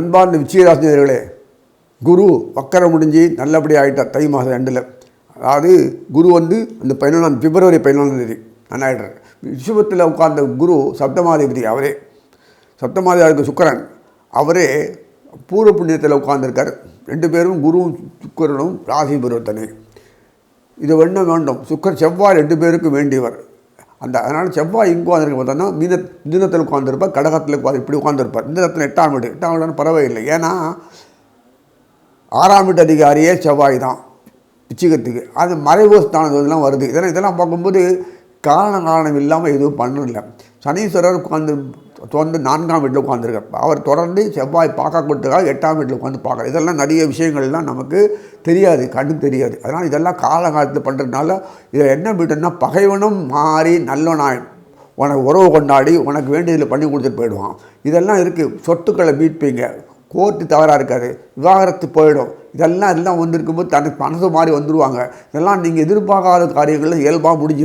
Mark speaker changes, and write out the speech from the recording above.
Speaker 1: அன்பார்ந்த விஜயராசினியர்களே, குரு வக்கரம் முடிஞ்சு நல்லபடியாக ஆகிட்டார் தை மாதம் 2. அதாவது குரு அந்த 14 பிப்ரவரி 14 நன்னாயிடுறார். ரிஷபத்தில் உட்கார்ந்த குரு சப்தமாதிபதி, அவரே சப்தமாதிபதியாக இருக்க சுக்கிரன், அவரே பூர்வ புண்ணியத்தில் உட்கார்ந்துருக்கார். 2 பேரும் குருவும் சுக்கிரனும் ராசி பரிவர்த்தனை. இது வேண்டும். செவ்வாய் 2 பேருக்கும் வேண்டியவர். அதனால் செவ்வாய் இங்கே உட்காந்துருக்க பார்த்தோன்னா மிதுனத்தில் உட்காந்துருப்பார், கடகத்தில் இப்படி உட்காந்துருப்பார். இந்த இடத்துல 8ஆம் வீடு பரவாயில்லை. ஏன்னா 6ஆம் வீட்டு அதிகாரியே செவ்வாய் தான் விச்சிகத்துக்கு. அது மறைவு ஸ்தானத்துலாம் வருது. இதெல்லாம் பார்க்கும்போது காரணம் இல்லாமல் எதுவும் பண்ணல. சனீஸ்வரர் தொடர்ந்து 4ஆம் வீட்டில் உட்காந்துருக்கார். அவர் தொடர்ந்து செவ்வாய் பார்க்கக்கூட்டதுக்காக 8ஆம் வீட்டில் உட்காந்து பார்க்குறார். இதெல்லாம் நிறைய விஷயங்கள்லாம் நமக்கு தெரியாது, கண்டு தெரியாது. அதனால் இதெல்லாம் காலகாலத்தில் பண்ணுறதுனால இதில் என்ன போய்ட்டுன்னா, பகைவனும் மாறி நல்லவனாய் உனக்கு உறவு கொண்டாடி உனக்கு வேண்டியதில் பண்ணி கொடுத்துட்டு போயிடுவான். இதெல்லாம் இருக்குது. சொத்துக்களை மீட்பீங்க, கோர்ட்டு தவறாக இருக்காது, விவாகரத்து போயிடும். இதெல்லாம் வந்திருக்கும்போது தனக்கு மனசு மாறி வந்துடுவாங்க. இதெல்லாம் நீங்கள் எதிர்பார்க்காத காரியங்களில் இயல்பாக முடிஞ்சிடும்.